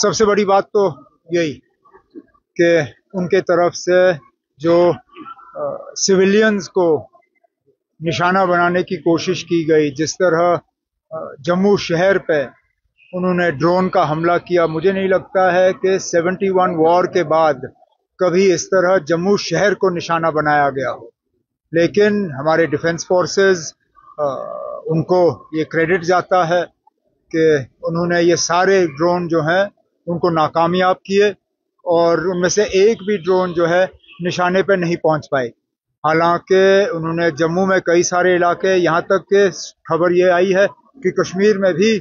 सबसे बड़ी बात तो यही कि उनके तरफ से जो सिविलियंस को निशाना बनाने की कोशिश की गई, जिस तरह जम्मू शहर पे उन्होंने ड्रोन का हमला किया, मुझे नहीं लगता है कि 71 वॉर के बाद कभी इस तरह जम्मू शहर को निशाना बनाया गया हो। लेकिन हमारे डिफेंस फोर्सेस उनको ये क्रेडिट जाता है कि उन्होंने ये सारे ड्रोन जो हैं उनको नाकामयाब किए और उनमें से एक भी ड्रोन जो है निशाने पे नहीं पहुंच पाए। हालांकि उन्होंने जम्मू में कई सारे इलाके, यहाँ तक कि खबर ये आई है कि कश्मीर में भी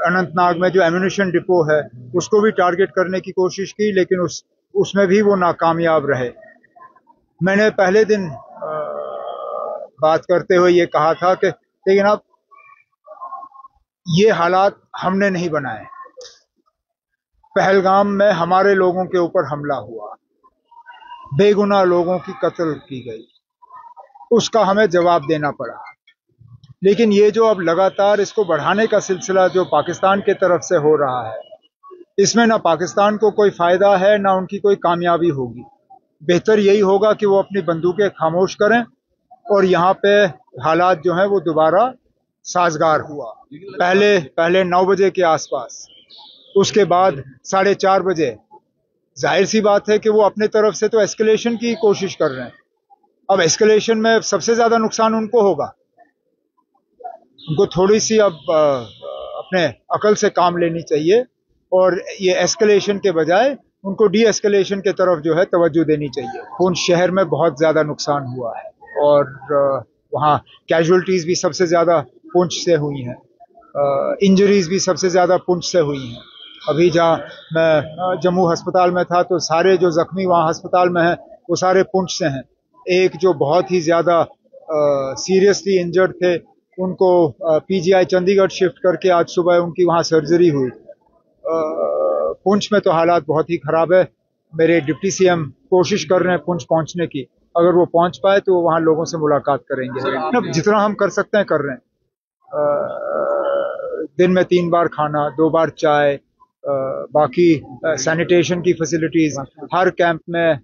अनंतनाग में जो एम्यूनिशन डिपो है उसको भी टारगेट करने की कोशिश की, लेकिन उसमें भी वो नाकामयाब रहे। मैंने पहले दिन बात करते हुए ये कहा था कि लेकिन अब ये हालात हमने नहीं बनाए। पहलगाम में हमारे लोगों के ऊपर हमला हुआ, बेगुनाह लोगों की कत्ल की गई, उसका हमें जवाब देना पड़ा। लेकिन ये जो अब लगातार इसको बढ़ाने का सिलसिला जो पाकिस्तान की तरफ से हो रहा है, इसमें ना पाकिस्तान को कोई फायदा है ना उनकी कोई कामयाबी होगी। बेहतर यही होगा कि वो अपनी बंदूकें खामोश करें और यहाँ पे हालात जो हैं वो दोबारा साजगार हुआ। पहले 9 बजे के आसपास, उसके बाद 4:30 बजे। जाहिर सी बात है कि वो अपने तरफ से तो एस्केलेशन की कोशिश कर रहे हैं। अब एस्केलेशन में सबसे ज्यादा नुकसान उनको होगा। उनको थोड़ी सी अब अपने अकल से काम लेनी चाहिए और ये एस्केलेशन के बजाय उनको डी एस्केलेशन के तरफ जो है तवज्जो देनी चाहिए। पुंछ शहर में बहुत ज्यादा नुकसान हुआ है और वहाँ कैजुअलिटीज भी सबसे ज्यादा पुंछ से हुई हैं, इंजरीज भी सबसे ज्यादा पुंछ से हुई हैं। अभी जहाँ मैं जम्मू अस्पताल में था तो सारे जो जख्मी वहाँ अस्पताल में हैं वो सारे पुंछ से हैं। एक जो बहुत ही ज्यादा सीरियसली इंजर्ड थे उनको पीजीआई चंडीगढ़ शिफ्ट करके आज सुबह उनकी वहाँ सर्जरी हुई। पुंछ में तो हालात बहुत ही खराब है। मेरे डिप्टी सीएम कोशिश कर रहे हैं पुंछ पहुंचने की, अगर वो पहुंच पाए तो वहाँ लोगों से मुलाकात करेंगे। अब जितना हम कर सकते हैं कर रहे हैं। दिन में 3 बार खाना, 2 बार चाय, बाकी सैनिटेशन की फैसिलिटीज, हर कैंप में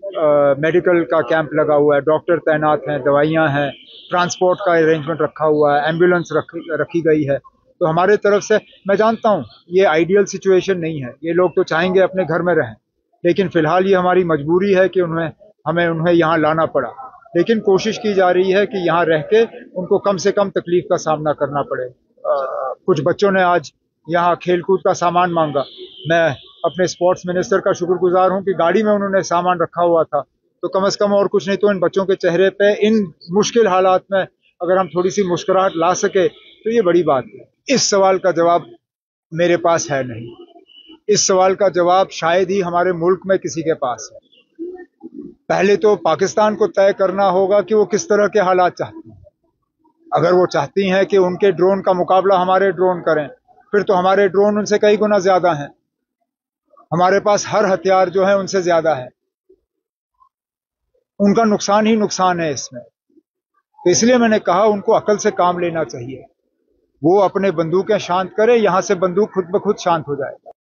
मेडिकल का कैंप लगा हुआ है, डॉक्टर तैनात हैं, दवाइयां हैं, ट्रांसपोर्ट का अरेंजमेंट रखा हुआ है, एम्बुलेंस रखी गई है। तो हमारे तरफ से, मैं जानता हूं ये आइडियल सिचुएशन नहीं है, ये लोग तो चाहेंगे अपने घर में रहें, लेकिन फिलहाल ये हमारी मजबूरी है कि हमें उन्हें यहाँ लाना पड़ा। लेकिन कोशिश की जा रही है कि यहाँ रह के उनको कम से कम तकलीफ का सामना करना पड़े। कुछ बच्चों ने आज यहाँ खेलकूद का सामान मांगा। मैं अपने स्पोर्ट्स मिनिस्टर का शुक्रगुजार हूँ कि गाड़ी में उन्होंने सामान रखा हुआ था, तो कम से कम और कुछ नहीं तो इन बच्चों के चेहरे पे इन मुश्किल हालात में अगर हम थोड़ी सी मुस्कुराहट ला सके तो ये बड़ी बात है। इस सवाल का जवाब मेरे पास है नहीं। इस सवाल का जवाब शायद ही हमारे मुल्क में किसी के पास है। पहले तो पाकिस्तान को तय करना होगा कि वो किस तरह के हालात चाहती हैं। अगर वो चाहती हैं कि उनके ड्रोन का मुकाबला हमारे ड्रोन करें, फिर तो हमारे ड्रोन उनसे कई गुना ज्यादा हैं। हमारे पास हर हथियार जो है उनसे ज्यादा है। उनका नुकसान ही नुकसान है इसमें। तो इसलिए मैंने कहा उनको अकल से काम लेना चाहिए। वो अपने बंदूकें शांत करे, यहां से बंदूक खुद ब खुद शांत हो जाएगा।